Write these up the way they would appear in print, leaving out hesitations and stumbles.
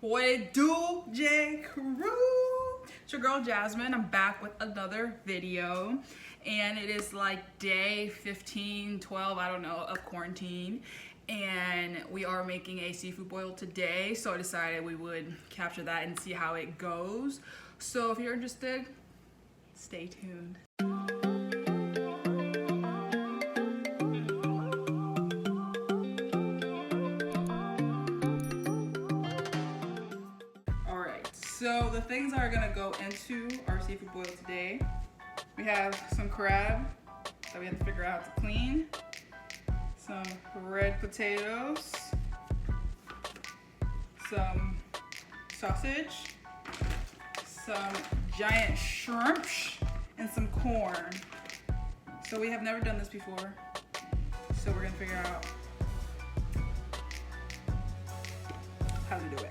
What it do, J Crew? It's your girl Jasmine. I'm back with another video, and it is like day 15, 12, I don't know, of quarantine. And we are making a seafood boil today, so I decided we would capture that and see how it goes. So if you're interested, stay tuned. So the things that are gonna go into our seafood boil today, we have some crab that we have to figure out how to clean, some red potatoes, some sausage, some giant shrimp, and some corn. So we have never done this before, so we're gonna figure out how to do it.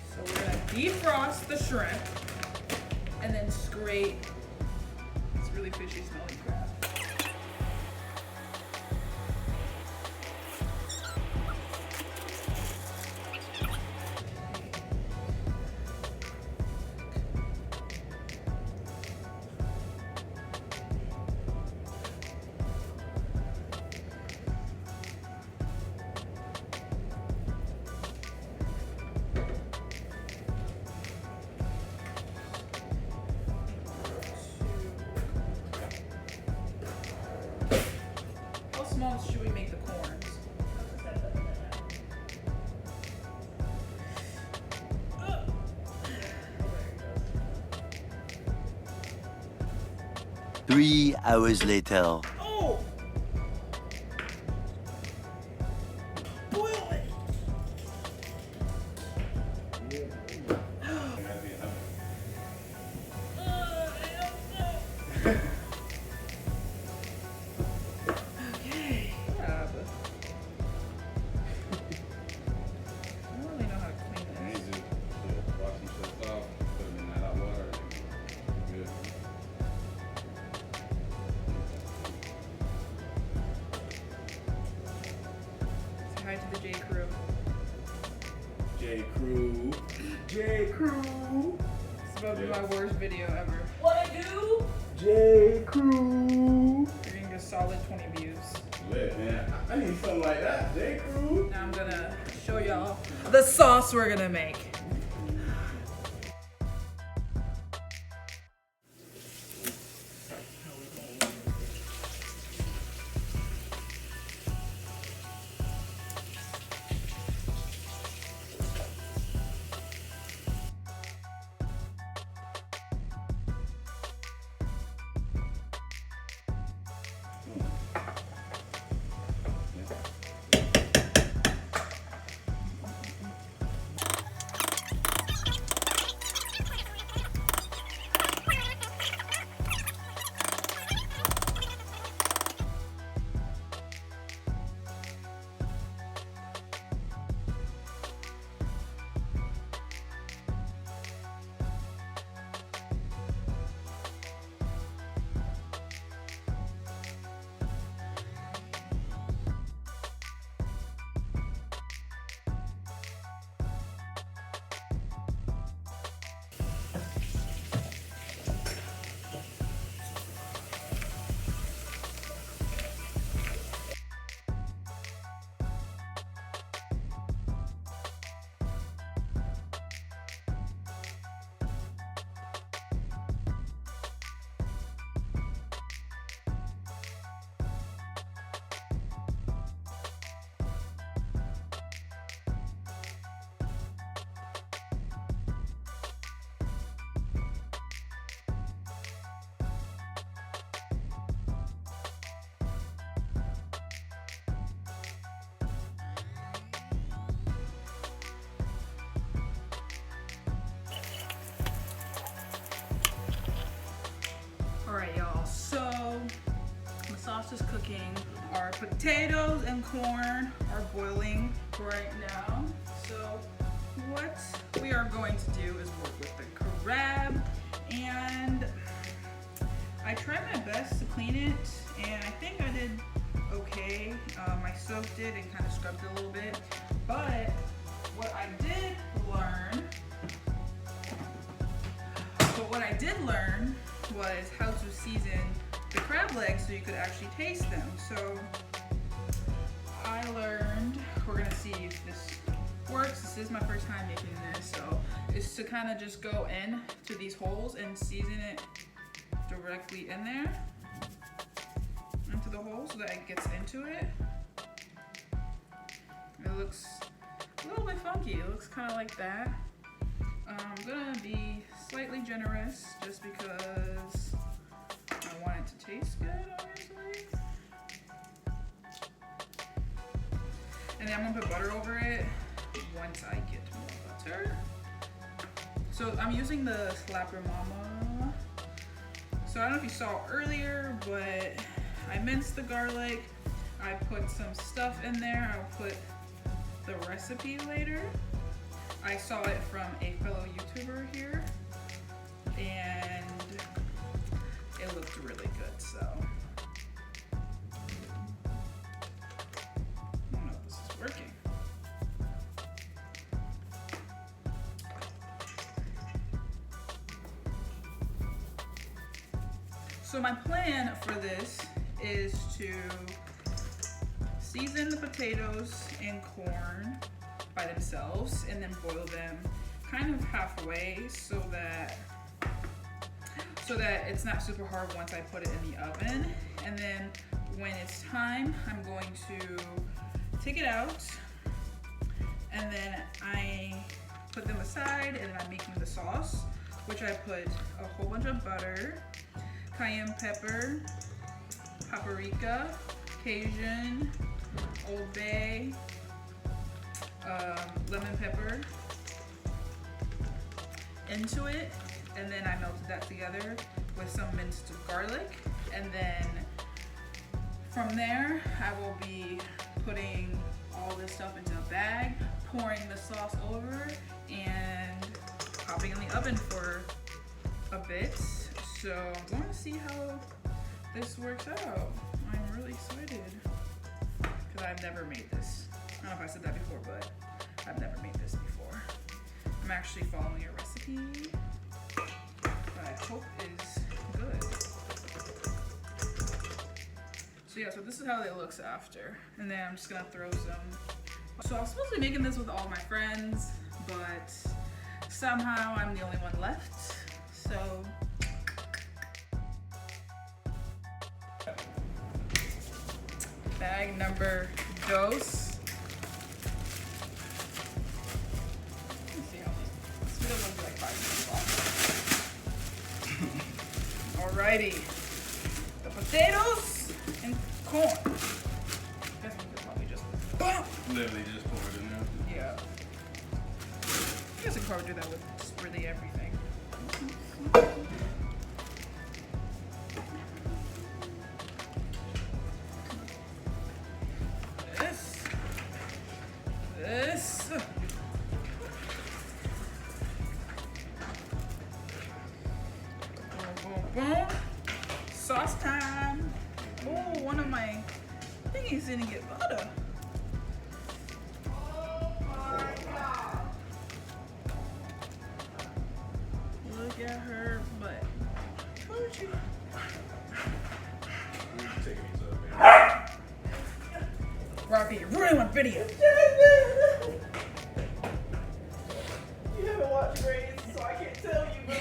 So we're gonna defrost the shrimp and then scrape this really fishy smelling crab. How small should we make the corns? Three hours later. Oh! Boil it! Okay. Crab. I don't really know how to clean this. Wash them shits off, put them in that hot water. Good. Say hi to the J Crew. J Crew. J Crew! It's about to be my worst video ever. What I do? J Crew. You're getting a solid 20 views. Lit, man. I need something like that. J Crew. Now I'm gonna show y'all the sauce we're gonna make. Alright y'all, so the sauce is cooking. Our potatoes and corn are boiling right now. So what we are going to do is work with the crab, and I tried my best to clean it, and I think I did okay. I soaked it and kind of scrubbed it a little bit. But what I did learn was how to season the crab legs so you could actually taste them. So I learned, we're gonna see if this works. This is my first time making this, so it's to kind of just go in to these holes and season it directly in there, into the hole so that it gets into it. It looks a little bit funky. It looks kind of like that. I'm gonna be slightly generous just because I want it to taste good, obviously. And then I'm gonna put butter over it once I get more butter. So I'm using the Slapper Mama. So I don't know if you saw earlier, but I minced the garlic. I put some stuff in there. I'll put the recipe later. I saw it from a fellow YouTuber here, and it looked really good, so I don't know if this is working. So my plan for this is to season the potatoes and corn by themselves and then boil them kind of halfway so that it's not super hard once I put it in the oven. And then when it's time, I'm going to take it out and then I put them aside, and then I'm making the sauce, which I put a whole bunch of butter, cayenne pepper, paprika, Cajun, Old Bay, lemon pepper into it, and then I melted that together with some minced garlic, and then from there I will be putting all this stuff into a bag, pouring the sauce over, and popping in the oven for a bit. So I'm going to see how this works out. I'm really excited because I've never made this. I don't know if I said that before, but I've never made this before. I'm actually following a recipe that I hope is good. So yeah, so this is how it looks after. And then I'm just gonna throw some. So I was supposed to be making this with all my friends, but somehow I'm the only one left. So bag number dos. Alrighty, the potatoes and corn. I guess we could probably just Literally just pour it in there. yeah. I guess we could probably do that with just really everything. This. Boom. Sauce time. Oh, one of my thingies didn't get butter. Oh my God. Look at her butt. Told you. Robbie, you're ruining my video. You haven't watched Grace, so I can't tell you, but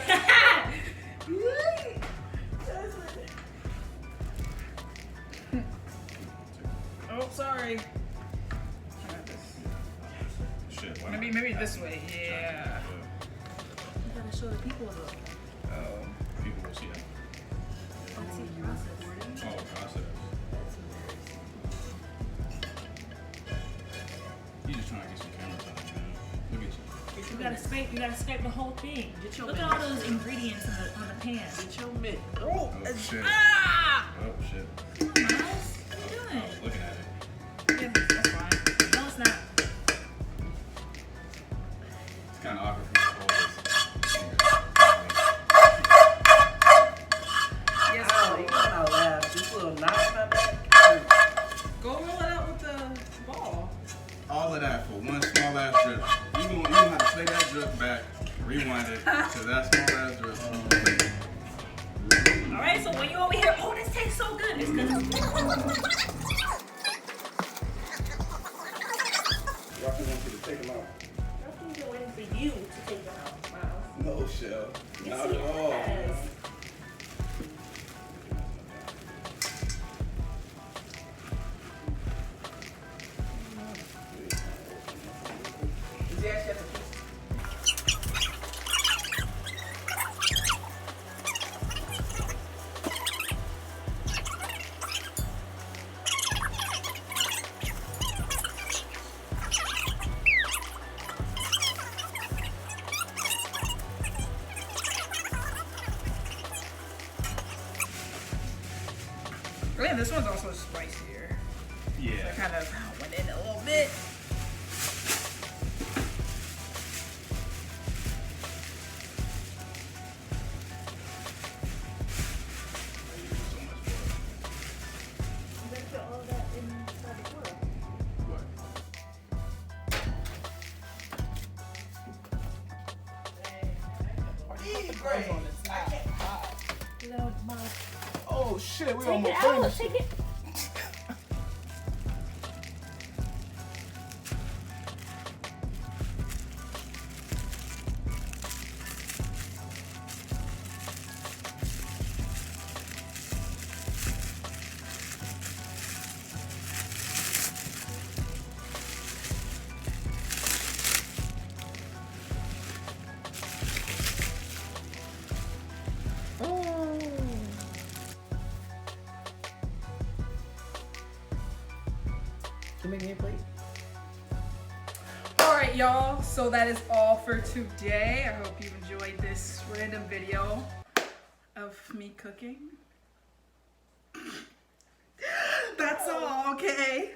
Oh, sorry. Shit, why Maybe this way. Yeah. You gotta show the people though. Oh. People will see that. Let's see the process. Oh, process. You just trying to get some camera time, man. Look at you. You gotta scrape the whole thing. Get your Look at all those ingredients on the pan. Get your mitt. Oh, Oh, shit. ah! Oh, shit. Come on, Miles. What are you I doing? was looking at it. Yeah, that's fine. No, it's not. It's kind of awkward for me to hold this. Yes, Ow, you please. going out loud. This little knot in my back. of that for one small ass drip. You gonna have to play that drip back, rewind it to that small ass drip. Alright, so when you over here, oh, this tastes so good. It's good. Rocky wants you to take them out. Nothing's been waiting for you to take them out, Miles. No, Shell. Yes, Not he at all. has. Does he actually have to piece? Oh, yeah, this one's also spicier. Yeah. Kind of went in a little bit. You better put all of that inside the oil. Great. No, Miles. Oh shit, we Take almost it out. finished. Take it. Can you make me a plate? Alright, y'all, so that is all for today. I hope you enjoyed this random video of me cooking. That's all, okay?